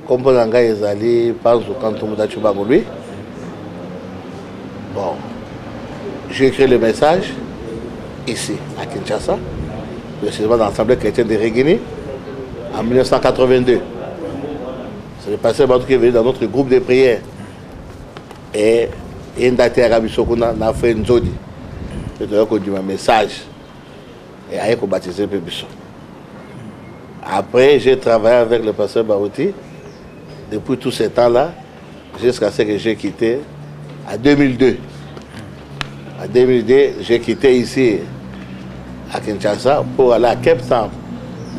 Comme Nanga Ezali, pense quand tout le monde a tué lui. Bon, j'ai écrit le message ici, à Kinshasa, précisément dans l'Assemblée chrétienne de Régini, en 1982. C'est le pasteur Batou qui est venu dans notre groupe de prière. Et il a été à Rabisokuna, il a fait une zodi. Je dois conduire un message. Et il a baptisé le Pébisso. Après, j'ai travaillé avec le pasteur Barouti depuis tout ce temps-là, jusqu'à ce que j'ai quitté en 2002. En 2002, j'ai quitté ici à Kinshasa pour aller à Cape Town,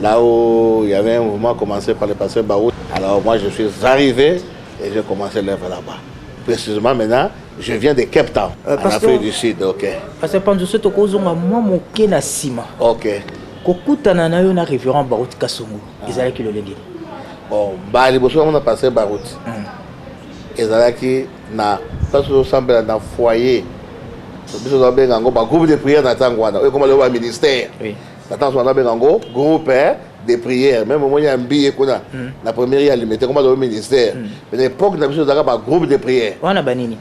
là où il y avait un mouvement commencé par le pasteur Barouti. Alors moi, je suis arrivé et j'ai commencé l'œuvre là-bas. Précisément maintenant, je viens de Cape Town, en Afrique du Sud. Ok. Parce que pendant ce temps, je suis na sima. Ok. Kokutana na yo na révérend Barouti Kasongo. Ezalaki le lengi. Bon, bah les bossos on a passé Barouti. Ezalaki na parce que semble dans foyer. Biso na bengango ba groupe de prière na tangwana. Et comme le ministère. Oui. Attends, on a bengango groupe de prière. Même au moment il y a un billet qu'on a. La première il a limité comme le ministère. Mais à l'époque na biso zaka ba groupe de prière. On a banini.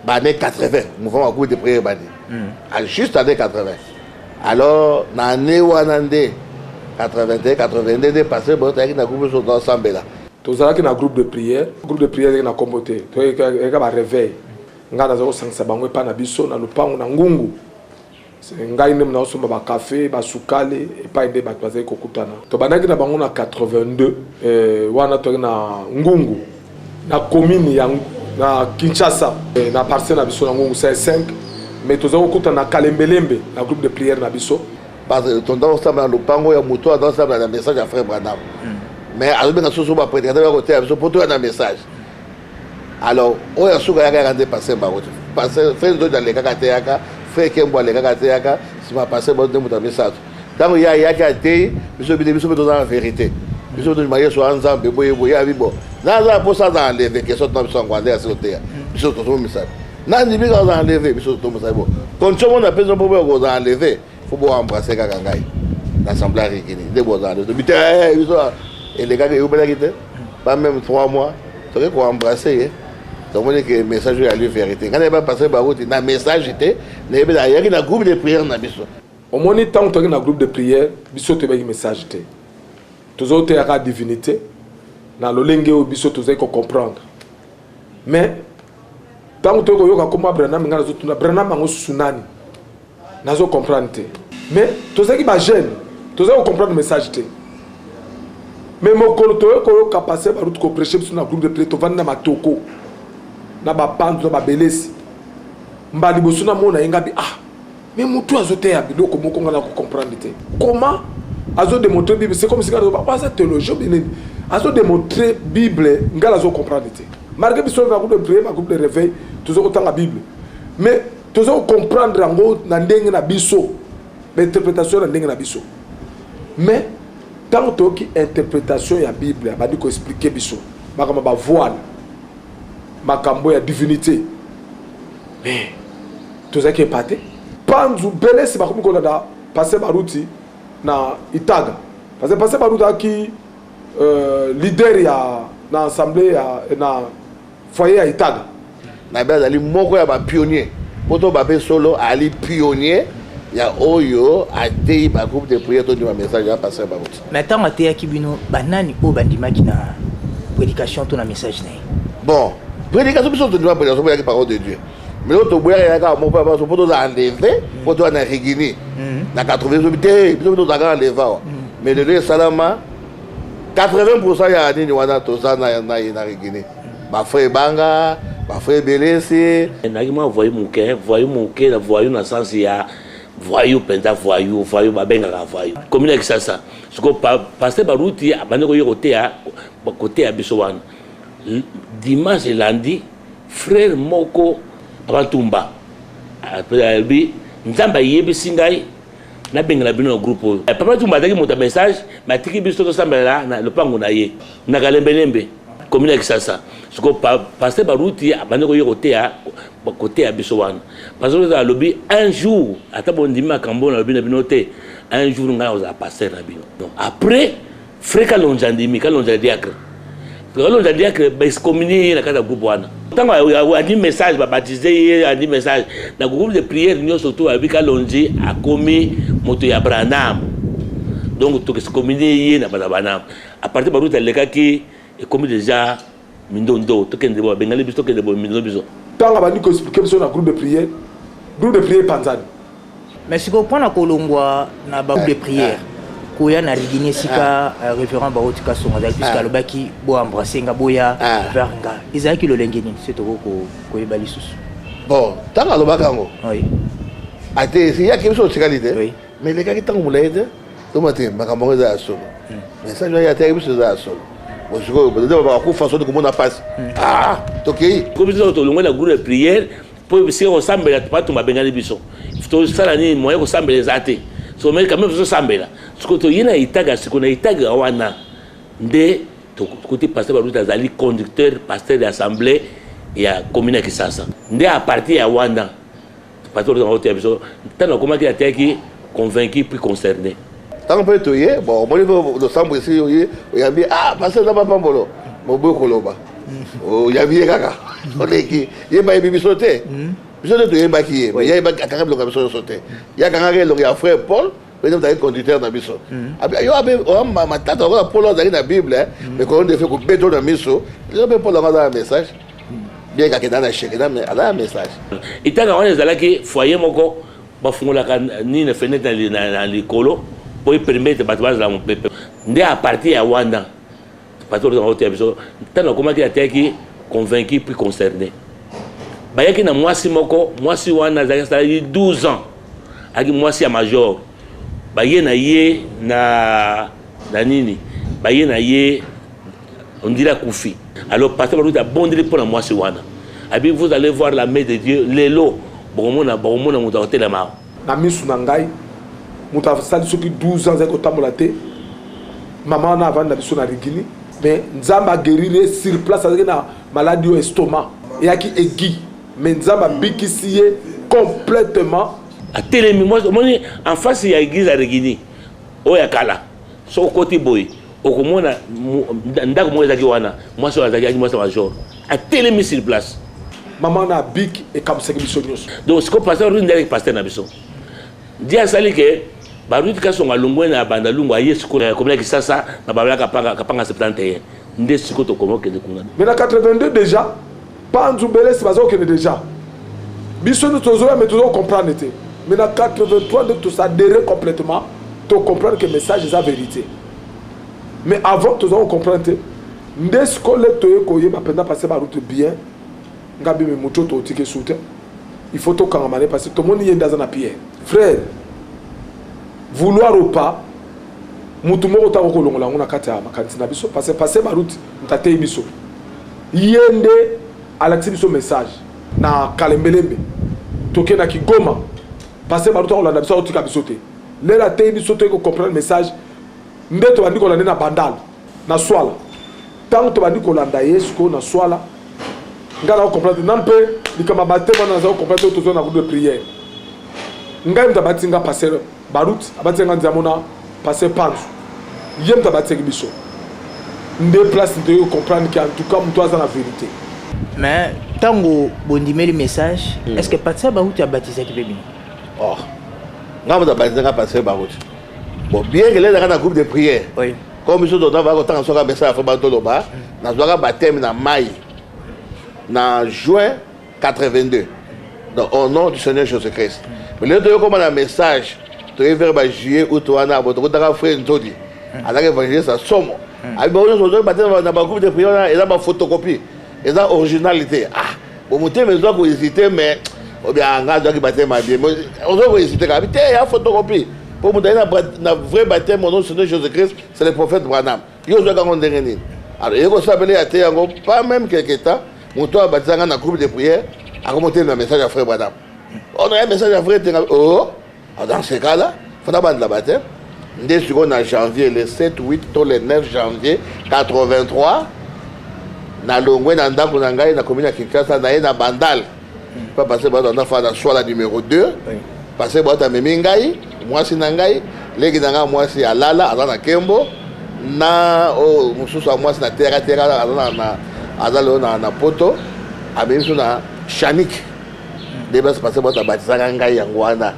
Bah années 80, mouvement groupe de prière bani. Juste années 80. Alors, dans l'année 81, 82, dépassé, bon, il y a un groupe de ensemble là. Tous un groupe de prière est na communauté. Il y a un réveil. Il y a un sansabango pas na biso na lupango na ngungu. Ngai nem na osoma ba café, ba sukale et pas inde ba twaze kokutana. To banaki na bango na 82 wana to na ngungu na commune ya na Kinshasa na parcelle na biso na ngungu c'est 5. Mais tous les gens na Kalembelembe, un groupe de prière na biso. Parce que ton dans ensemble le pango ya muto dans ensemble un message à frère Branham. Mais à l'obé na soso ba prédicateur à côté biso pour toi un message. Alors, on a souga ya ga dépasser ba côté. Parce que frère do dans les kakateaka, frère Kembo les kakateaka, si va passer bon de muta message. Dans il y a qui a été biso dans la vérité. Biso de marier sur ensemble boye boye bibo. Na za pour ça dans les que sont dans son guandé à sauter. Biso tout message. Nani bi ga enlever biso to mo saibo kon chomo na peso pobo go enlever faut bo embrasser kaka ngai l'assemblée Régini de bo enlever bité biso et les gars yo bela kité pas même 3 mois tu ko embrasser donc on dit que message à lui vérité quand il va passer ba route na message était na bela yaki na groupe de prière na biso au moni tant to na groupe de prière biso te ba message té tous autres ya divinité na lolenge o biso to ko comprendre mais tant que tu as comme Branham, tu as Branham en sunani, nazo comprendre. Mais tu sais qui va gêner, tu sais comprendre le message. Mais mon coloto est capable de route prêcher sur un groupe de prière, tu vas na matoko, na ba pandu, na ba belesi. Mbali bosuna mona ingabi ah, mais mutu azote ya biloko moko ngala ko comprendre. Comment azo démontrer Bible, c'est comme si ngala ba pas théologie bien. Azo démontrer Bible ngala zo comprendre. Malgré que le groupe de prière, le groupe de réveil, tous autant la Bible. Mais tous comprendre en gros na ndenge na biso, l'interprétation na ndenge na biso. Mais tant que interprétation ya Bible, ba di ko expliquer biso, ba kama ba voile, makambo ya divinité. Mais tous qui épaté, panzu belesi ba komi ko na passer baruti na Itaga. Parce que passer baruti qui leader ya na assemblée ya na foyer à Itaga. Na bia ali moko ya ba pionnier. Poto ba pe solo ali pionnier ya oyo a dei ba groupe de prière to di ma message ya passer ba route. Mais tant até ya kibino banani o bandimaki na prédication to na message na. Bon, prédication biso to di ma prédication ya parole de Dieu. Mais l'autre boire ya ka mo pa so poto za enlever, poto na Régini. Na 80 habité, biso to za enlever. Mais le salama 80% ya nini wana to za na Régini. Ma frère Banga, ma frère Belesi. Nagima voyou mouké, voyou na sens ya voyou penta voyou babenga voyou. Commune avec ça. Ce que passer barouti abane ko yokote à côté à bisowan. Dimanche et lundi, frère moko abatumba. Après lui, nzamba yebi singai na benga na bino groupe. Papa tumba daki monta message, ma tiki biso to sambela na le pango na ye. Na galembelembe. Commune avec ça. Ce que passer barouti abane ko yokote à côté à bisowan. Parce que dans le lobby un jour, ata bondima kambo na lobby na binoté, un jour nga oza passer na bino. Après frère kalonjandimi kalonjadiakre. alors on dire que ben communier na kata groupe wana tant a dit message ba baptiser a dit message na groupe de prière nous surtout avec Kalonji a commis moto ya Branham donc to que se communier na Branham à partir de route le cas qui est comme déjà mindondo to kende bo bengali biso kende bo mindondo biso tant a bandi ko expliquer sur na groupe de prière panzani mais si ko pona kolongwa na ba groupe de prière koya na rigini sika référent baotika songa puisque alobaki bo embrasser nga boya verga izaki lo lengeni c'est to ko ebali susu bon tant alobaka ngo oui ate si yaki biso tikalite oui mais les gars qui tant mulaide to matin makambo za solo mais ça ya te biso za solo bon je go de ba ko façon de comment on passe tokei comme ça to longwe na groupe de prière pour si on sambela pas to mabengali biso to sala ni moyen ko sambela zate so mais quand même so sambela ce que to yina itaga ce qu'on a itaga wana nde to côté pasteur baruta zali conducteur pasteur de l'assemblée ya commune Kisasa nde à partir ya wana pasteur de l'autre biso tant comment qui a été convaincu puis concerné tant peut to ye bon moi le sambo ici ya bi pasteur da papa mbolo mobo koloba ya bi kaka oleki ye ba bibi sauter biso to ye ba ki ye ya ba kaka bloka biso sauter ya kaka ke lo ya frère Paul mais nous avons conducteur dans biso yo abe o ma tata ko Paul dans la Bible mais quand on fait ko beto dans biso yo be Paul dans un message bien ka dans la chèque mais ala message itaga wana zalaki foyer moko bafungola ni na fenêtre na likolo pour permettre batwaza la mon pepe nde à partir ya wana pasteur dans l'autre biso tant comment qui a été convaincu puis concerné bayaki na mwasi moko mwasi wana zalaki 12 ans aki mwasi ya major baye na ye na nini baye na ye on dirait Koufi alors pasteur Baruta bondeli pour la mwasi wana abi vous allez voir la main de Dieu lelo bomona muta hôtel ma na misu na ngai muta sali soki 12 ans zeko tambola te maman na avant na biso na rigini mais nzamba guérir sur place avec na maladie au estomac et aki aiguë mais nzamba bikisi complètement a telemi moi en face ya église à Regini oya kala so côté boy okomona ndako mo ezaki wana moi so azaki moi so major a telemi sur place maman na bik et comme ça biso nyos donc ce que pasteur rue ndaki pasteur na biso dia sali ke baruti ka songa lungwe na banda lungu aye siko na komela Kisasa na babala kapanga 71 nde siko to komoke de kunga mais na 82 déjà pas nzubele c'est bazo que déjà biso nous tozoya mais toujours comprendre était mais dans 83 de tout ça adhérer complètement to comprendre que le message est la vérité mais avant tout ça on comprend nde skole to yekoye ba penda passer ba route bien ngabi me moto to tike soute il faut to kangamane parce que tout le monde y est dans un pierre frère vouloir ou pas mutu moko ta ko longola ngona kata makantina biso parce passer ba route ntate biso yende alati biso message na kalembelembe toke na Kigoma passer ba route olanda biso tika biso te lela te biso to ko comprendre message ndeto bandi ko landa na bandal na swala tant to bandi ko landa yesko na swala ngala ko comprendre nampe likama batema na za ko comprendre to na groupe de prière ngai mtabatinga passer barut abatenga nzamona passer panzu yem tabatinga biso nde place de comprendre que en tout cas mutoza la vérité mais tango bondimeli message est-ce que passer barut a baptisé qui bébé oh ngam da baptisé passer barut bon bien que les dans un groupe de prière oui comme biso do va autant so ka message fa batoloba na zo ka baptême na mai na juin 82 donc au nom du Seigneur Jésus-Christ mais le to comme un message to vers ba juillet ou to na bo to ka frère ntodi ala ke évangile ça somo abi bo so do baptême na ba groupe de prière et là ba photocopie et là originalité bon monter mais doit ko hésiter mais ou bien nga doit ki baptême bien on doit ko hésiter ka bi te ya photocopie pour me donner na vrai baptême au nom du Seigneur Jésus-Christ c'est le prophète Branham yo zo ka ngondengeni alors yeko sabele ya te yango pas même quelque temps mon toi baptisé dans un groupe de prière a remonté le message à frère Branham on a un message à frère dans ce cas là il faut d'abord la baptême dès en janvier le 7 8 le 9 janvier 83 na longwe na ndako na ngai na commune ya Kinshasa na na bandal pas passer ba dans fa na soit numéro 2 passer ba ta memi ngai moi si na ngai legi na ngai moi si alala ala na Kembo na o mususu moi c'est na terre na poto avec na Chanik début se passer bota batisanga ngai yangwana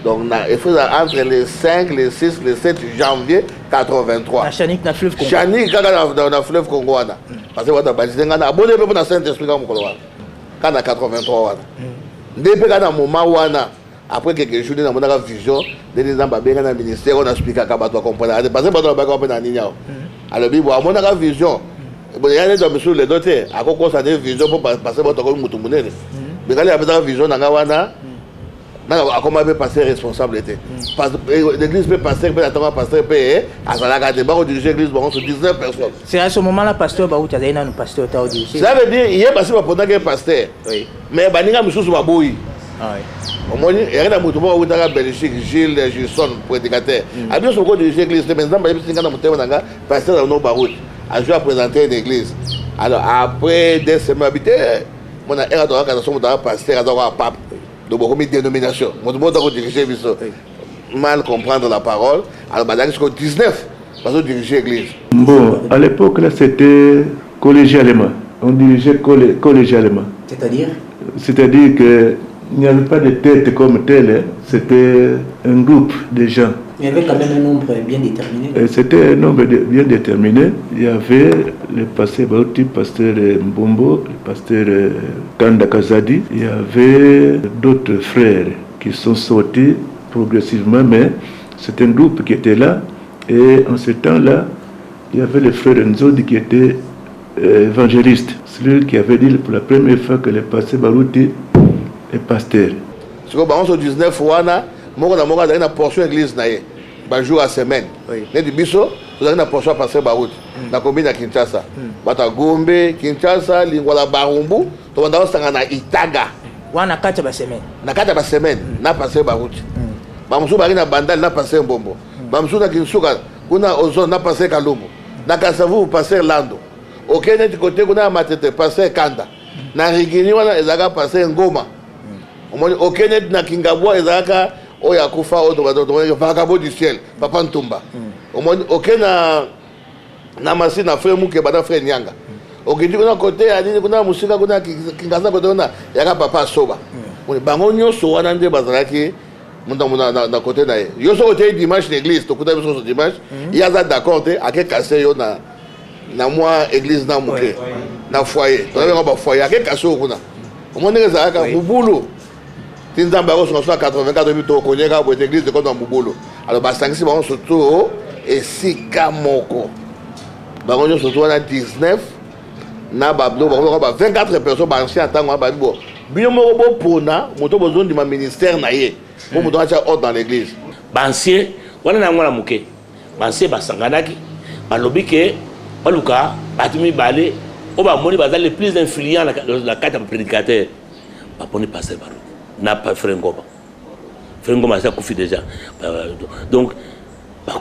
donc il faut entre le 5 le 6 le 7 janvier 83 na Chanik na fleuve Congo Chanik dans na fleuve Congo wana parce que bota batisanga na abonné pe na Saint-Esprit comme mokolo wana kana 83 wana depuis kana moment wana après quelques jours dans mon vision des gens babenga na ministère on explique à bato comprendre parce que bato ba comprendre nini yao alors bibo mon vision bon il y a des monsieur les dotés à quoi ça des vision pour passer bato comme mutu munene mais quand il y a besoin vision na wana na comment peut passer responsabilité parce que l'église peut passer peut attendre passer peut à ça la débat au diriger l'église bon sur 19 personnes c'est à ce moment là pasteur ba uta zaina no pasteur ta diriger ça veut dire il est passé pendant que pasteur oui mais baninga mususu baboyi ah oui. Au moins, il y a un mouton où il y a Belgique, Gilles, Gilson, prédicateur. A bien sûr, diriger l'église, mais maintenant, il y a un mouton pasteur dans nos baroutes, a joué à présenter une église. Alors, après des semaines habitées, on a un pasteur, un pape, de beaucoup de dénominations. Mon mot de diriger, mal comprendre la parole. Alors, il y a 19 parce que diriger l'église. Bon, à l'époque, là, c'était collégialement. On dirigeait collégialement. C'est-à-dire que il n'y avait pas de tête comme telle, c'était un groupe de gens. Il y avait quand même un nombre bien déterminé. C'était un nombre bien déterminé. Il y avait le pasteur Baouti, pasteur Mbombo, le pasteur Kanda Kazadi. Il y avait d'autres frères qui sont sortis progressivement, mais c'est un groupe qui était là. Et en ce temps-là, il y avait le frère Nzodi qui était évangéliste. Celui qui avait dit pour la première fois que le pasteur Baouti et pasteur. Ce que baron sur 19 wana, moko na une portion église na ye. Ba jour à semaine. Ne di biso, vous avez une portion pasteur Baout. Na commune à Kinshasa. Bata Gombe, Kinshasa, Lingwala Barumbu, to banda sanga na Itaga. Wana kata ba semaine. Na kata ba semaine, na pasteur Baout. Ba musu bari na bandal na pasteur Mbombo. Ba musu na Kinsuka, kuna Ozon na pasteur Kalumbu. Na Kasavu pasteur Lando. Okene ti côté kuna matete pasteur Kanda. Na Rigini wana ezaka pasteur Ngoma. Ok, na Kingabwa ezaka oya kufa oto vakabo du ciel papa Ntumba. Ok na masi na frère muke bana frère Nyanga. Ok ndi kuna côté adini kuna musika kuna Kingaza côté kuna yaka papa Soba. On bango nyoso wana nde bazalaki munda na côté na ye. Yo so côté dimanche l'église to kuta biso dimanche, ya za d'accord te ake casser yo na moi église na muke na foyer. To na ba foyer ake casser kuna. Omone ezaka mubulu. Tinzamba ko sur 84 minutes ko nyeka bo église de ko na mubulu. Alors ba sangisi ba surtout et sika moko. Ba ko surtout na 19 na bablo ba 24 personnes ba ancien tango ba bo. Bien moko bo pona moto besoin du ministère na ye. Mo moto acha ordre dans l'église. Ba ancien wana na ngwana muke. Ba ancien ba sanganaki ba lobike baluka batumi balé o ba moni ba les plus influents la carte prédicateur. Ba poni passer baro. N'a pas Frengoma. Frengoma ça confie déjà. Donc,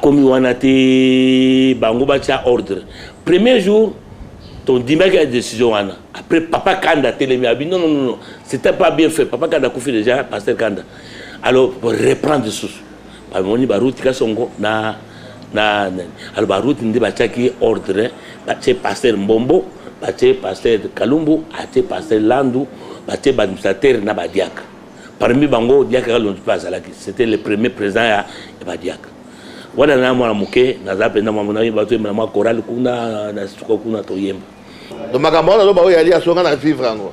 comme on a été bangoba tcha ordre. Premier jour, ton dimanche a décision ana. Après papa Kanda télémi a dit non, c'était pas bien fait. Papa Kanda confie déjà pasteur Kanda. Alors pour reprendre sous. Ba moni ba route ka songo na alors ba route ndi ba tchaki ordre, ba tché pasteur Mbombo, ba tché pasteur Kalumbu, a tché pasteur Landu, ba tché ba administrateur na ba diak. Parmi bango diaka c'était le premier président ya Badiak. Wala na mwana muke na zape na mwana bato na mwa choral kuna na suko kuna to yemba. Donc makambo na ba yali asonga na vivre ngo.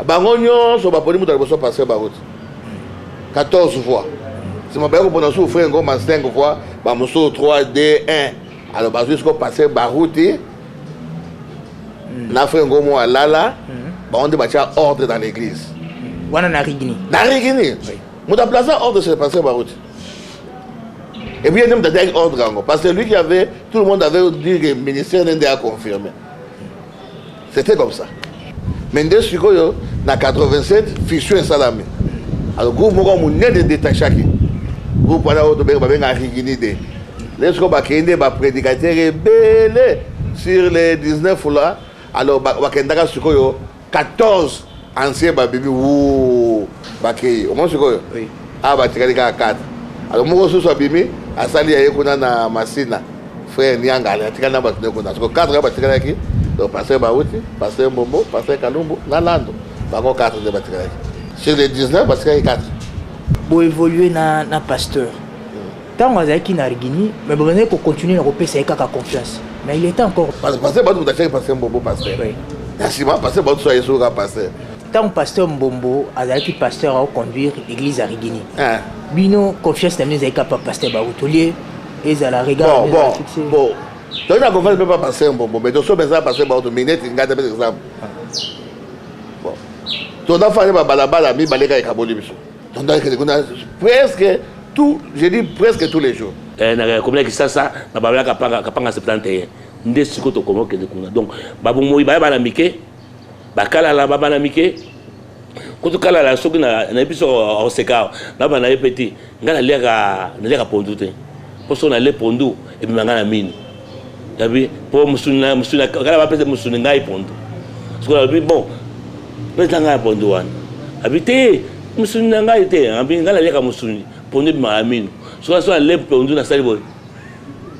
Bango nyonso ba poni muta boso passer ba route. 14 fois. Si mon père ko pona sou frère ngo ma 5 fois, ba muso 3 2 1. Alors ba jusqu'au passer ba route. Na frère ngo mo alala, ba on de ba ordre dans l'église. Wana na Rigini. Na Rigini. Mouta place ordre se passer par route. Et puis il y a même ordre encore parce que lui qui avait tout le monde avait dit que le ministère n'était à confirmer. C'était comme ça. Mais dès que na 87 fichu Salamé. Alors groupe moko munene de détaché. Groupe wana auto ba benga Rigini de. Les ko ba kende ba prédicateur belé sur les 19 là. Alors ba kenda sikoyo 14 ancien babibi ou bakei au moins c'est quoi ah bah tu as 4 alors moi aussi soit bimi asali ya kuna na masina frère Nianga atika na bato ndeko na siko 4 batikalaki donc pasteur Bauti, pasteur Mbombo, pasteur Kalumbu, Nalando bango 4 de batikalaki sur les 19 batikalaki 4 bo évoluer na pasteur tant azaki na Rigini mais bon pour continuer à repasser avec confiance mais il était encore pasteur Bauti batikalaki pasteur Mbombo pasteur Nassima pasteur Bauti soit yesuka pasteur tant pasteur Mbombo azaki pasteur à conduire l'église à Rigini bino confiance na nous avec papa pasteur Bauti et à la regard bon donc la confiance peut pas passer Mbombo mais donc ça pasteur Bauti minute ngata par exemple bon ton enfant va balabala mi baleka ekaboli biso donc presque tout je dis presque tous les jours na comme que ça na babala kapanga 71 nde siko to komo ke kuna donc babu moyi ba na mike bakala la baba na mike kutu kala la soki na biso au seka na ba na petit ngala leka pondu te poso na le pondu e bimanga na mine tabi po musuna kala ba pese musuna ngai pondu sikola bi bon pesa ngai pondu wana habite musuna ngai te abi ngala leka musuni pondu bimanga mine sikola le pondu na sali boy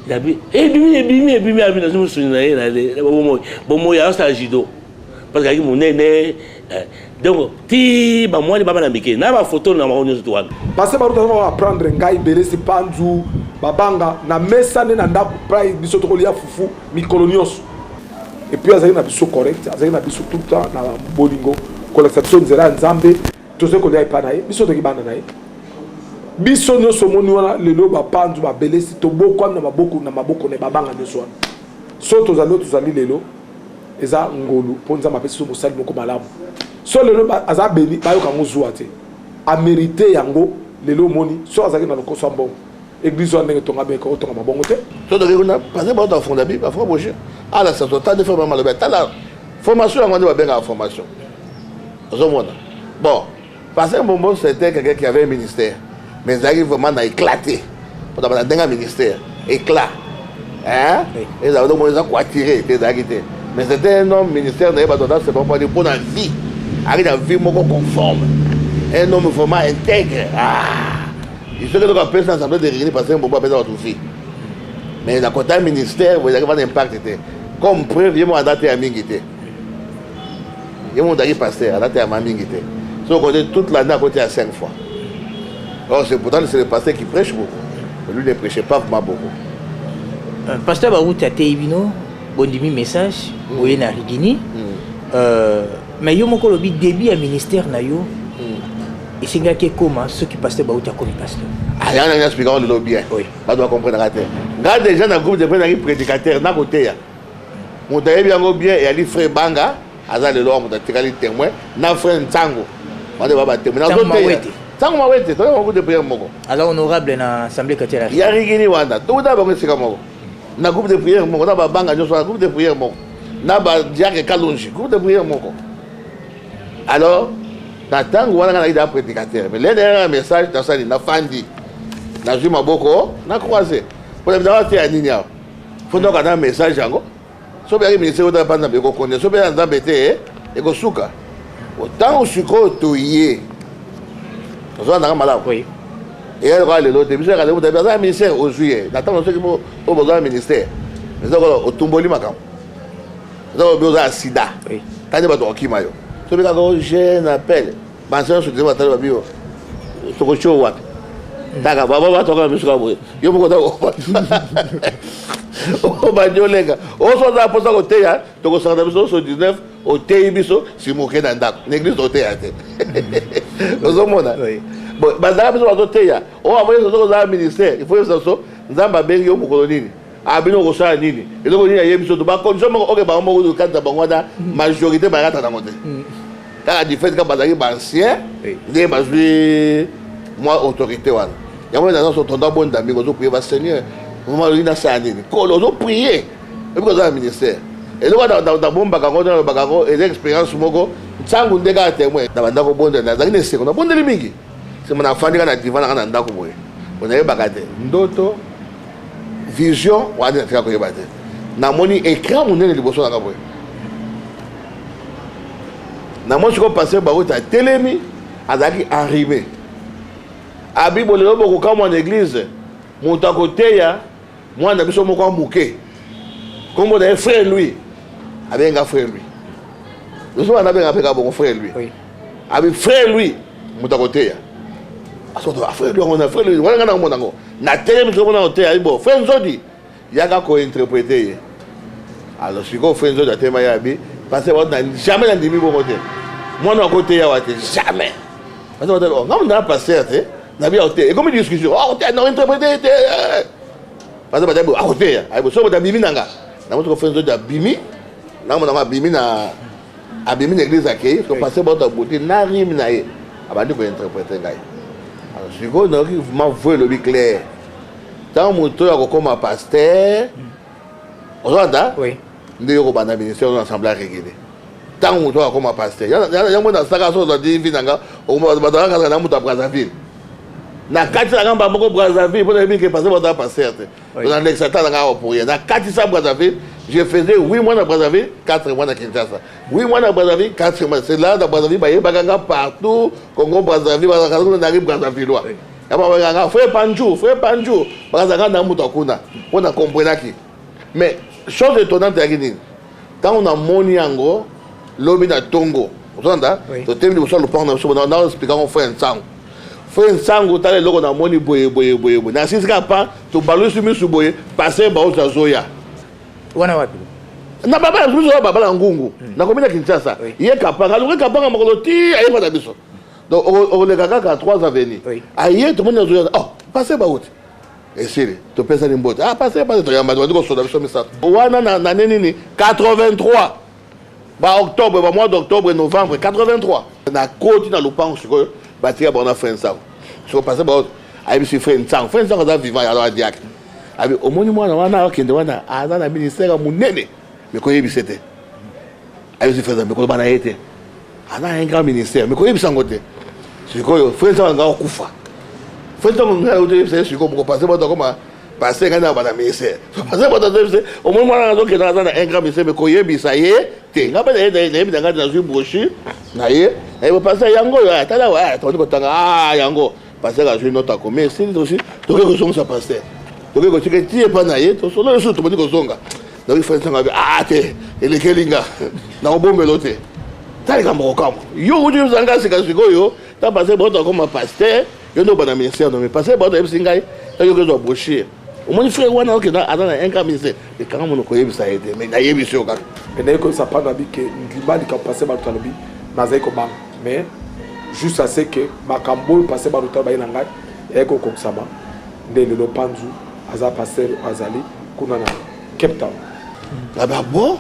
tabi bimi abi na musuna na le bomo ya sa jido parce que mon nene donc ti ba moi baba na mike na ba photo na ma onyo to wana parce que baruta va prendre ngai belesi panzu babanga na mesa ne na ndako prai biso to kolia fufu mikolonios et puis azali na biso correct azali na biso tout le temps na bolingo collection nzela nzambe to se kolia ipana ye biso to kibana na ye biso no so moni wana lelo ba panzu ba belesi to boko na maboko ne babanga nyoso wana so to zali lelo eza ngolu ponza mapesi so mosali moko malamu so lelo aza beni bayoka ngozwa te a mérité yango lelo moni so azaki na lokoso mbongo église wana ndenge tonga beka otonga mabongo te to de kuna parce que ba ta fonda bi ba fo boche ala sa to ta de faire mal ta la formation yango nde ba benga formation ozomona bon parce que Mbombo c'était quelqu'un qui avait un ministère mais il arrive vraiment à éclater pour dans un ministère éclat hein et là donc ils ont quoi tirer t'es d'arrêter mais c'était un homme ministère de Badona c'est pas dire pour la vie arrive à vivre mon conforme un homme vraiment intègre il se que donc après ça semblait de réunir parce que Mbombo a besoin de vie mais dans côté ministère vous avez un impact comme preuve il m'a daté à Mingité il m'a daté pasteur à daté à Mingité so côté toute l'année à côté à 5 fois alors c'est pourtant c'est le pasteur qui prêche beaucoup lui ne prêchait pas vraiment beaucoup pasteur Baout a Teibino bondimi message oye na Rigini mais yo moko lobi début à ministère na yo et c'est que comment ceux qui pasteur Baout a comme pasteur il y a un explication de lobby oui pas doit comprendre rater regarde déjà dans groupe de prédicateurs na côté ya mon tayebi yango bien et ali frère Banga aza le loi mon tikali témoin na frère Ntango on va ba témoin na côté Ntango mawete to on de prière moko alors honorable na assemblée catholique ya Rigini wanda to da ba sika moko na groupe de prière moko na ba Banga nyo so groupe de prière moko na ba Diake Kalonji groupe de prière moko alors na Ntango wana na ida prédicateur mais le dernier message dans ça na fandi na juma boko na croiser pour le d'avoir été à Ninia faut donc un message yango so bien ministère de pas na be ko connaître so bien nzambe te e ko suka autant usuko toyé on a malade oui et elle va le lot de ministère de dans ministère au juillet n'attend ce qui au besoin ministère mais donc au tumboli makam donc besoin sida oui tani ba to kimayo so bien ko je appelle banso so de ba tala bio to ko show what daga baba to ka misuka boy yo mo ko da o banyolenga o so da posa ko teya to ko sa da biso so 19 o teyi biso si mo ke na ndako l'église o teya te ozomona bon bazala biso ba teya o avoye so ko za ministère il faut so nzamba bengi yo mo ko nini abino ko sa nini eloko nini yebi so to ba condition mo oke ba mo ko kanta bangwada majorité ba rata na ngote ta di fait ka bazali ba ancien ne bazui moi autorité wana yamo na so tonda bon dami ko zo prier ba seigneur vraiment lui na sa nini ko lo zo prier et puis ça ministère et là dans bomba ka ngona ba ka ko expérience moko tsangu ndeka témoin na banda ko bonda na zaki ne se ko na bonda limingi c'est mon enfant na divan na ndako boye on est bakate ndoto vision wana tika ko yebate na moni écran monene liboso na ka boye na mo ko passer ba ota telemi azaki enrhumé abi bolelo boko kama en église monta côté ya moi na biso moko muke kombo na frère lui abenga frère lui biso na benga peka bon frère lui abi frère lui mutakoteya aso to frère lui on a frère lui wala ngana monango na télé biso mona oteya bo frère nzodi yaka ko interpréter alors si ko frère nzodi atema yabi parce que on a jamais ndimi bon côté moi na côté ya wate jamais parce que on a passé na bien oteya et comme discussion oh oteya na interpréter parce que badabo akoteya aibo so boda bimi nanga na moto ko frère nzodi abimi na mona abimi na abimi na église akei so passer boda beauté na rime na ye abandi ko interpréter ngai alors si ko na ki vraiment voix le clair tant moto ya ko comme pasteur ozanda oui ndio ko bana ministère de l'assemblée régulier tant moto ya comme pasteur ya mona saka so za divi nanga o badaka na moto Brazzaville na kati na ngamba moko Brazzaville pour dire que passer boda pasteur dans l'exata nanga pour rien na kati sa Brazzaville je faisais 8 mois à Brazzaville, 4 mois à Kinshasa. 8 mois à Brazzaville, 4 mois. C'est là, dans Brazzaville, il y a partout. Congo, Brazzaville, on arrive Brazzaville. Frère Panjou, Brazzaville, on a compris. Mais, chose étonnante, quand on a moni ango, l'homme na Tongo. Vous entendez? Le thème de le parle, on a expliqué on fait un sang. Fait un sang, on a le logo na moni boye. Na sisika pas, tu balou sur boye, passer ba au Zoya. Wana wapi na baba biso baba la ngungu na komina Kinshasa ye kapanga luka kapanga makolo ti aye kwa biso donc on le kaka 3 avenues aye tout monde zo oh passer ba route et c'est to pesa ni mbote passer to yamba to soda biso misato wana na nini 83 ba octobre ba mois d'octobre novembre 83 na côté na lupango siko ba tia bona France so passer ba route aye biso France za vivant ya la diak abi omoni mwana wana akende wana aza na ministère munene mais ko yebi c'était ayo si faisant mais ko bana yete ana un grand ministère mais ko yebi sangote siko frère nga okufa frère nga ote c'est siko ko passer ba comme passer kana bana ministère passer ba c'est omoni mwana nga okende aza na un grand ministère mais ko yebi ça yete nga ba yebi nga na zu brochure na ye ayo passer yango ya tala wa to ko tanga yango passer ga ju nota ko mais c'est aussi to ko so ça passer donc quand tu es pas naïe tu solo le tout monde kozonga donc il faut ça te ele kelinga na bombe lote tali kama okamo yo uju zanga sika siko yo ta passer boto comme pasteur yo no bana ministère no mais passer boto e singai ta yo kezo brochure au moins frère wana ok na adana un cas ministère et quand on ko yebisa ete mais na yebisa ka et ko ça pas na bi que ngibali ka passer ba talobi na zai ko ba mais juste à ce que makambo passer ba talobi na ngai e ko kokisama ndele lo panzu aza pasteur azali kuna na Cape Town. Ah bah bon.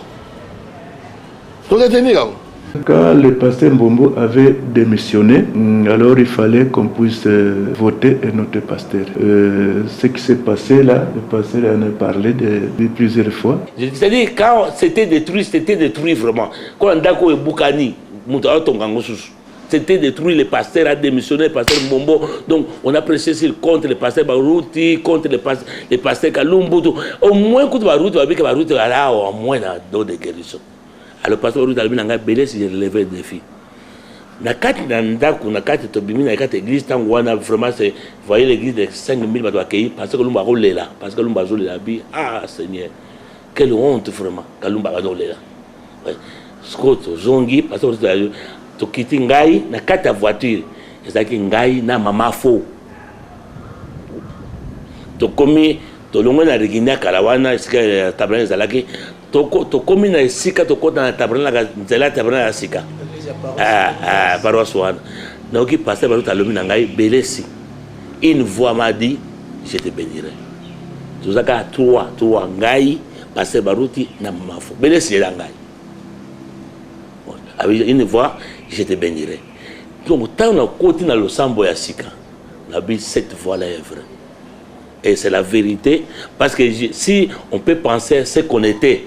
Quand le pasteur Mbombo avait démissionné, alors il fallait qu'on puisse voter notre pasteur. Ce qui s'est passé là, le pasteur en a parlé de plusieurs fois. C'est-à-dire quand c'était détruit vraiment. Quand on a dit que Boukani, c'était détruit, le pasteur a démissionné, le pasteur Mbombo. Donc, on a prêché contre le pasteur Barouti, contre le pasteur Kalumbutu. Au moins, quand Barouti va au moins dans des guérisons. Alors, le pasteur Barouti a dit que si je relevais le défi. Na kati na ndaku na kati tobimi na kati église tango wana vraiment c'est voyez l'église de 5000 bato accueillis parce que lumba rolela parce que lumba zolela bi Seigneur quelle honte vraiment kalumba rolela ouais scott zongi parce que to kiti ngai na kati ya voiture ezaki ngai na mama fo to komi to longo na regina kalawana esika tabrana zalaki to komi na esika to kota na tabrana la nzela tabrana ya sika paroisse wana naoki pasteur baruta alobi na ngai belesi une voix m'a dit je te bénirai tozaka trois ngai pasteur baruti na mama fo belesi la ngai avec une voix je te bénirai donc tant na côté na losambo ya sika na bi cette voix là est vraie et c'est la vérité parce que si on peut penser ce qu'on était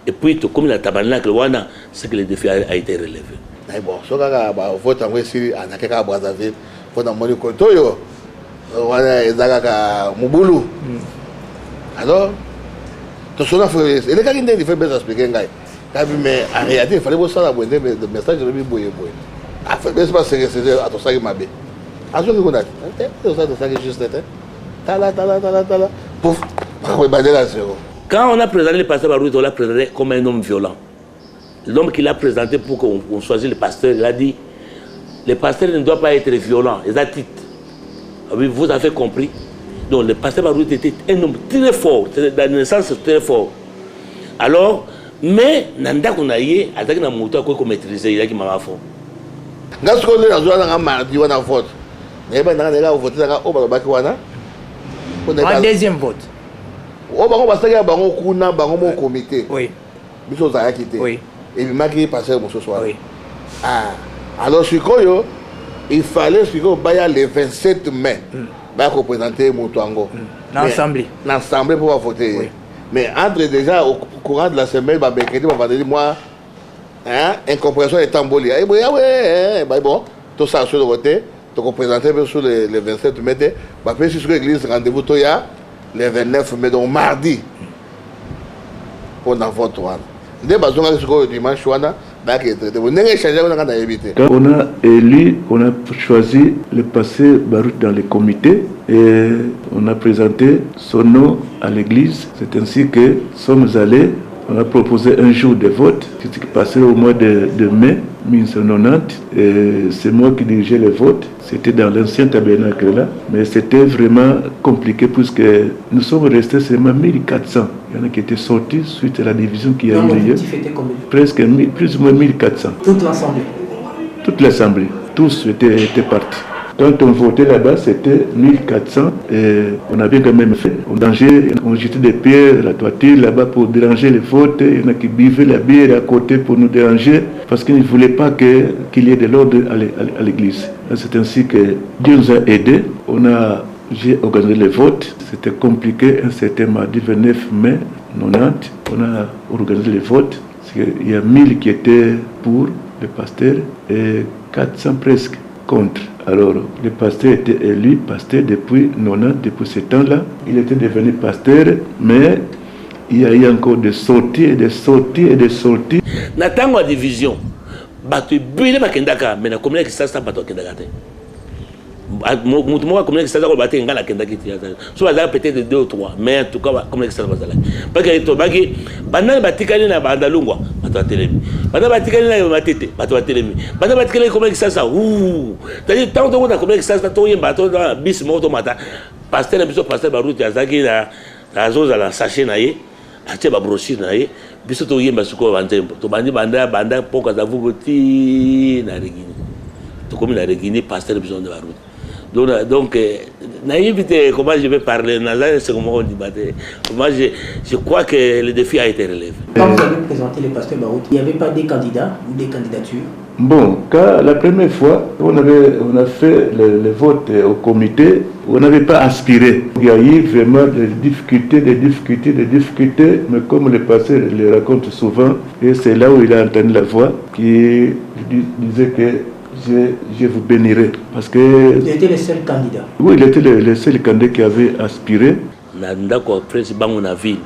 et puis tout comme la tabernacle wana c'est que le défi a été relevé. Mais bon, ce que vote en Russie, en Akeka Brazzaville, vote en Moni Kotoyo, wana ezaka mubulu. Alors, tout cela fait. Et les gars qui fait bien expliquer ngai. Mais en réalité, il fallait voir ça la bonne de message de boye. Ah, fait bien pas c'est à tout ça qui m'a bé. À ce que on a. C'est ça de ça qui juste était. Tala. Pouf. Quand on a présenté le pasteur Barouti, on l'a présenté comme un homme violent. L'homme qui l'a présenté pour qu'on choisisse le pasteur, il a dit, le pasteur ne doit pas être violent. Il a dit, vous avez compris. Donc le pasteur Barouti était un homme très fort, dans le sens très fort. Alors, mais nanda qu'on a eu, avec la moto qu'on maîtrisait, il a qui m'a fait. Quand on est dans un mardi, on a vote. Mais ben dans les gars, on vote dans le Bakiwana. Un deuxième vote. On va passer à Baron Kuna, Baron mon comité. Oui. Biso Zaya quitté. Oui. Et il m'a qui passé ce soir. Oui. Ah. Alors, il fallait le 27 mai. Bah, représenter Moutouango. L'Assemblée. L'Assemblée pour voter. Oui. Mais entre déjà au courant de la semaine, mercredi, moi, incompréhension est tamboli. Bon, tout ça sur le côté, tu représenter sur le 27 mai, puis sur l'église, rendez-vous le 29 mai, donc mardi, pour dans votre tour. Dès que le dimanche, quand on a élu, on a choisi le passé Barouti dans les comités et on a présenté son nom à l'église. C'est ainsi que sommes allés, on a proposé un jour de vote qui s'est passé au mois de mai 1990. Et c'est moi qui dirigeais le vote. C'était dans l'ancien tabernacle là, mais c'était vraiment compliqué puisque nous sommes restés seulement 1400. Il y en a qui étaient sortis suite à la division qui a eu lieu. Presque plus ou moins 1400. Toute l'Assemblée. Toute l'Assemblée. Tous étaient partis. Quand on votait là-bas, c'était 1400 et on avait quand même fait. On jetait des pierres à la toiture là-bas pour déranger les votes. Il y en a qui buvaient la bière à côté pour nous déranger parce qu'ils ne voulaient pas qu'il y ait de l'ordre à l'église. C'est ainsi que Dieu nous a aidés. J'ai organisé les votes. C'était compliqué. Un certain mardi 29 mai 90, on a organisé les votes. Il y a 1000 qui étaient pour le pasteur et 400 presque contre. Alors, le pasteur était élu pasteur depuis 90, depuis ce temps-là. Il était devenu pasteur, mais il y a eu encore des sorties et des sorties et des sorties. Natango division, batu bile bakendaka, mais na commune qui ça bato kendaka te. Mutumo commune qui ça ko baté ngala kendaki ti. So bazala peut-être 2 ou 3, mais en tout cas commune qui ça bazala. Parce que to baki banana batikali na bandalungwa, bato atelemi. Banana batikali na matete, bato atelemi. Banana batikali commune qui ça ouh. C'est-à-dire tant que on commune qui ça to yemba to bis moto mata. Pasteur biso pasteur Barouti azaki na zoza la sachet na ye. Ache ba brochure na ye. Biso to yemba suko banzembo. To bandi banda poka za vugoti na regini. To comme na regini pasteur biso de Barouti. Donc, comment je vais parler, moi je crois que le défi a été relevé. Quand vous avez présenté le pasteur Barouti, il n'y avait pas des candidats ou des candidatures? Bon, quand la première fois, on a fait le vote au comité, on n'avait pas aspiré. Il y a eu vraiment des difficultés, mais comme le pasteur le raconte souvent, et c'est là où il a entendu la voix qui disait que je vous bénirai. Parce que il était le seul candidat. Oui, il était le seul candidat qui avait aspiré. Nandako président de la ville.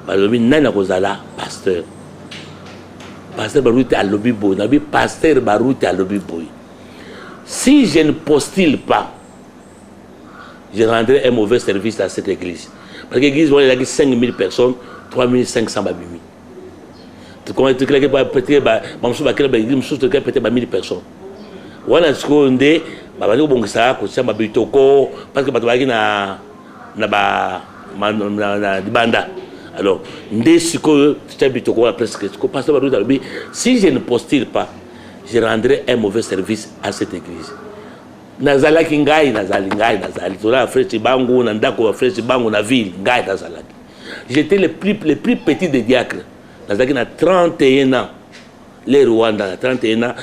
Balobi nana kozala pasteur. Pasteur Barouti a lobby boy, nabi pasteur Barouti a lobby boy. Si je ne postule pas, je rendrai un mauvais service à cette église. Parce que l'église, il y a 5000 personnes, 3500 babimi. Comment tu crées que peut-être peut-être 1000 personnes. Wana seconde ba bani bongisa ko chama bitoko parce que bato baki na banda. Alors ndé siko chama bitoko presque parce que si je ne postule pas, je rendrai un mauvais service à cette église. Nazalaki ngai nazali tola frère bangu na ndako frère bangu na ville ngai nazalaki. J'étais le plus petit des diacres. Dans 31 ans, les Rwandais, 31 ans,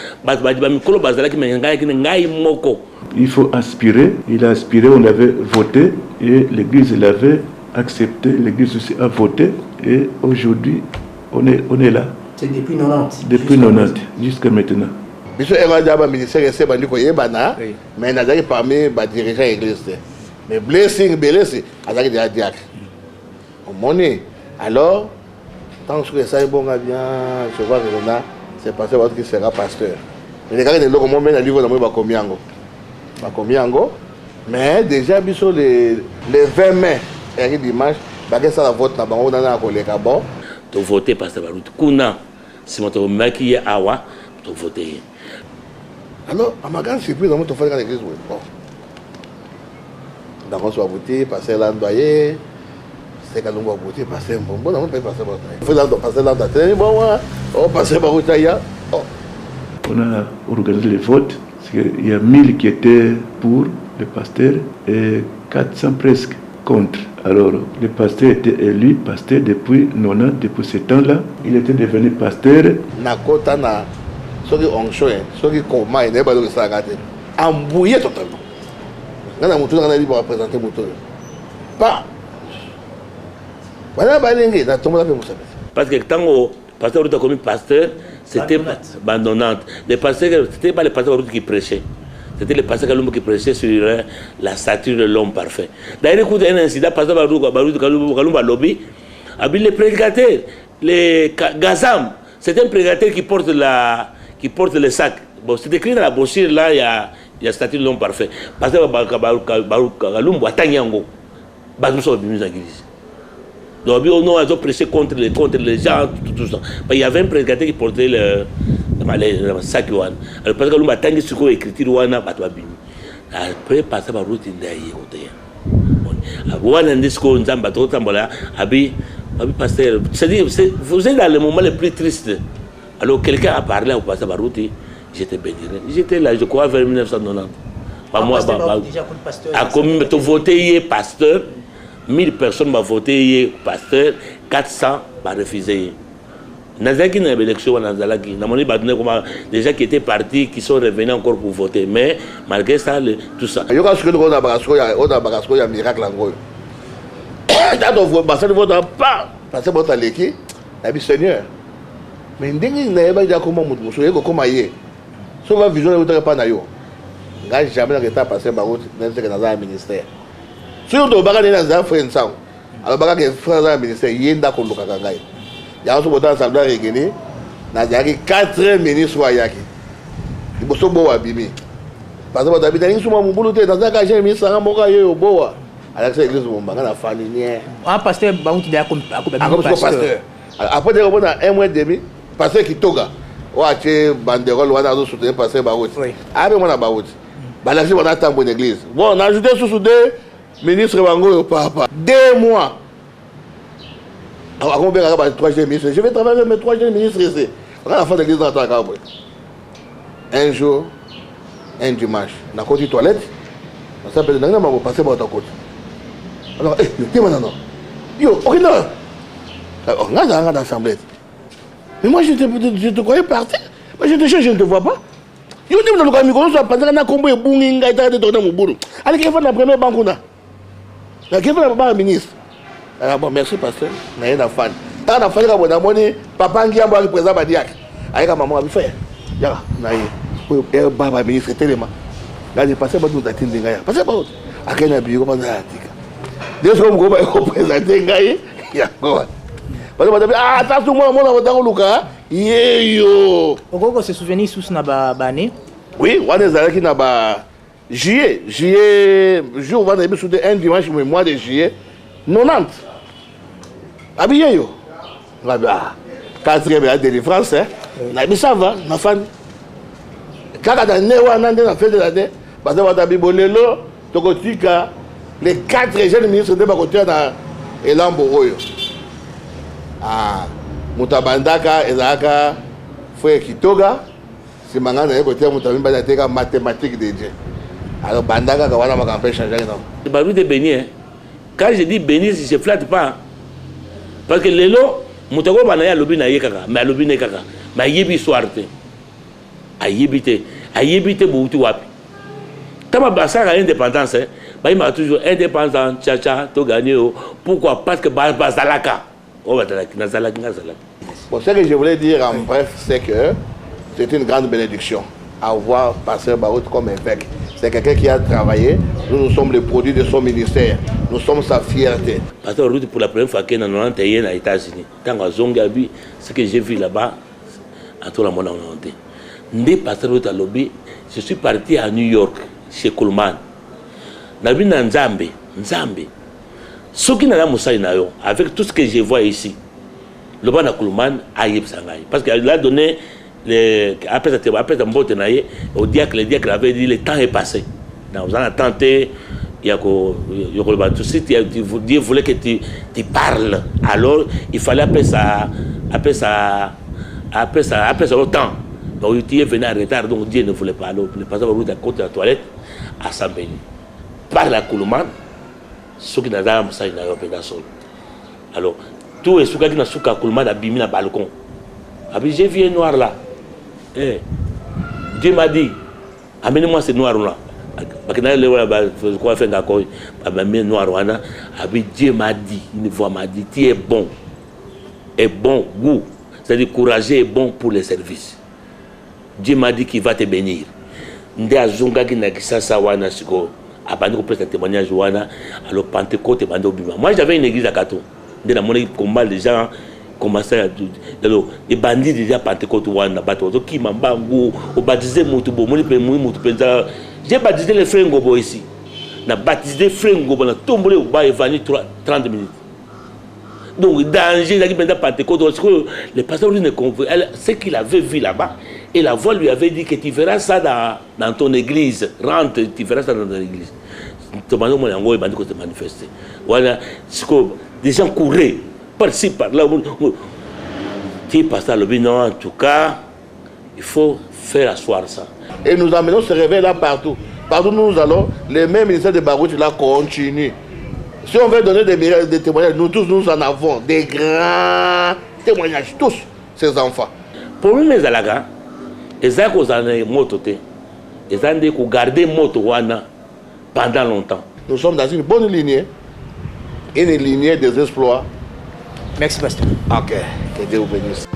il faut aspirer. Il a aspiré, on avait voté et l'église l'avait accepté. L'église aussi a voté et aujourd'hui, on est là. C'est depuis 90. Depuis 90 jusqu'à maintenant. Mais blessing, alors, tant que ça est bon, bien, je vois que c'est passé qui sera pasteur. Mais les gars, les locaux, moi, le livre de moi, mais déjà, le 20 mai et dimanche baguette ça la vote na bango na koleka bon to voter pasteur Baruti kuna si moto maki awa to voter alors à ma grande surprise on to faire dans l'église bon donc on soit voter passer l'endoyer c'est quand on va voter passer bon on peut passer bon faut passer l'endoyer bon on passer Baruti ya on a organisé les votes. Il y a 1000 qui étaient pour le pasteur et 400 presque contre. Alors, le pasteur était élu pasteur depuis 90, depuis ce temps-là. Il était devenu pasteur. Nakota na soki onction, soki koma ene ba do sagate. Embouillé totalement. Ngana mutu ngana libre représenter mutu. Pas. Voilà balingi na tomola pe musabe. Parce que tango pasteur Baruti comme pasteur, c'était abandonnante. Les pasteurs, c'était pas les pasteurs qui prêchaient. C'était les pasteurs qui prêchaient sur la stature de l'homme parfait. D'ailleurs, écoute un incident, pasteur Baruti Kalumba lobby, les prédicateurs, les Gazam, c'est un prédicateur qui porte le sac. Bon, c'est écrit dans la brochure là, il y a la statue de l'homme parfait. Pasteur Baruti Kalumba Tanyango, Baruti l'église. Donc, on a prêché contre les gens, tout ça. Il y avait un prédicateur qui portait le sac. Alors, parce que l'on a tant que l'écriture, on a pas de bini. Après, passer par route, il y a eu on a dit qu'on a pasteur. C'est-à-dire, vous êtes dans le moment le plus triste. Alors, quelqu'un a parlé au pasteur Baruti, j'étais béni. J'étais là, je crois, vers 1990. Moi, à combien tu voté pasteur? 1000 personnes m'ont voté pasteur, 400 m'ont refusé. Nazaki n'a pas d'élection dans Nazalaki. Des gens qui étaient partis, qui sont revenus encore pour voter. Mais malgré ça, tout ça. Il y a un miracle en parce que votre l'équipe, la vie Seigneur. Mais ndenge n'a pas dit comment monsieur comment y est. Sauf vision de pas na yo. Nga jamais na état passer Baruti dans ce ministère. Sur le bagage dans un frère ensemble. Alors bagage frère dans ministère yenda ko luka kangai. Ya so botan salda regeni na jaki 4 ministres ayaki. Iboso bo wa bimi. Parce que David a suma mubulu te dans un cas j'ai mis ça moka yo boa. Alors c'est l'église bomba na fani ni. Un pasteur Baruti da comme pasteur. Après de rebonda un mois et demi pasteur qui toga. Wache banderole wana zo soutenir pasteur Baruti. Abe mona Baruti. Balaxi wana tambo l'église. Bon, on a ajouté sous deux ministre Bango papa 2 mois. Alors, on va faire 3e ministre. Je vais travailler avec mes 3e ministres ici. On a la fin de l'église dans ta cabane. Un jour, un dimanche, dans la côté toilette, on s'appelle le nom, on va passer par ta côte. Alors, tu es maintenant. Yo, ok, non. On a dans l'assemblée. Mais moi, je te croyais partir. Moi, je te cherche, je ne te vois pas. Yo, tu me dis que nous sommes pendant un combat et boum, et tu es dans mon boulot. Allez, qui fait la première banque là? Qui fait la ministre? Alors, bon, merci, pasteur. Je suis un fan. Quand on a fait la monnaie, papa qui a le président Badiak. Avec maman, il fait. Ya, naïe. Baba ministre tellement. Là, j'ai passé beaucoup de temps de gars. Passé beaucoup. À quel bureau comme ça? Deux fois, on va présenter gars. Ya, quoi? Parce que ah, ça tout le monde a dans le Luka. Yo. On se souvenir sous na bané. Oui, on est allé qui na ba juillet, jour on va aller sur un dimanche mais mois de juillet 90. Habillé yo. Là-bas. 4e délivrance hein. Na bi ça va, na fan. Kaka da ne wana na fait de l'année, parce que wata bibolelo tokotika les 4 jeunes ministres de bakotia na elambo oyo. Ah, mutabandaka ezaka foi kitoga simangana ekotia mutabimba nateka mathématiques de Dieu. Alors bandaka ka wana makampe changer non. Baruti de béni. Quand je dis béni, je flatte pas. Parce que lelo mutako banaya lobi na yekaka, mais lobi ne kaka. Mais yebi soirte. Ayebite bouti wapi. Tama basaka indépendance hein. Bah il m'a toujours indépendant tcha to gagner. Pourquoi? Parce que bazalaka. Bon, ce que je voulais dire en bref, c'est que c'est une grande bénédiction avoir pasteur Baruti comme évêque. C'est quelqu'un qui a travaillé. Nous sommes les produits de son ministère. Nous sommes sa fierté. Pasteur Baruti, pour la première fois qu'il est dans aux États-Unis, quand à Zongabi, ce que j'ai vu là-bas, à tout le monde en monté. Né pasteur Baruti à lobby, je suis parti à New York, chez Coleman. Nabi Nzambe. Ce qui n'a pas avec tout ce que je vois ici, le bon Koulouman a eu parce qu'il a donné après sa mbote au diacre, le diacre avait dit le temps est passé. Donc vous en tenté, il y a tout si Dieu voulait que tu parles, alors il fallait appeler ça au temps. Donc tu es venu en retard, donc Dieu ne voulait pas. Alors le pasteur va à côté de la toilette à s'embellir. Parle à Koulouman, ce qui n'a pas ça il n'a pas sol. Alors tout est ce qui n'a pas Koulouman a bimé dans le balcon. J'ai vu un noir là. Dieu m'a dit, amenez-moi ce noir là. Dieu m'a dit, une voix m'a dit, tu es bon. Et bon goût. C'est-à-dire courageux et bon pour les services. Dieu m'a dit qu'il va te bénir. Alors moi j'avais une église à Kato. Comment les gens commençaient à les bandits déjà Pentecôte qui m'a baptisé j'ai baptisé les frères Ngobo ici. J'ai baptisé les frères Ngobo, j'ai tombé au bas et venu 30 minutes. Donc, danger, il a dit maintenant Pentecôte, le pasteur lui ne comprend pas. Ce qu'il avait vu là-bas, et la voix lui avait dit que tu verras ça dans ton église. Rentre, tu verras ça dans ton église. Voilà, des gens couraient par-ci, par-là. Tu pasteur le non, en tout cas, il faut faire asseoir ça. Et nous amenons ce réveil là partout. Partout où nous allons, les mêmes ministères de Barouti là continuent. Si on veut donner des témoignages, nous tous nous en avons. Des grands témoignages, tous ces enfants. Pour nous, les Alaga, ils ont gardé moto pendant longtemps. Nous sommes dans une bonne lignée des exploits. Merci, pasteur. Ok, que Dieu vous bénisse.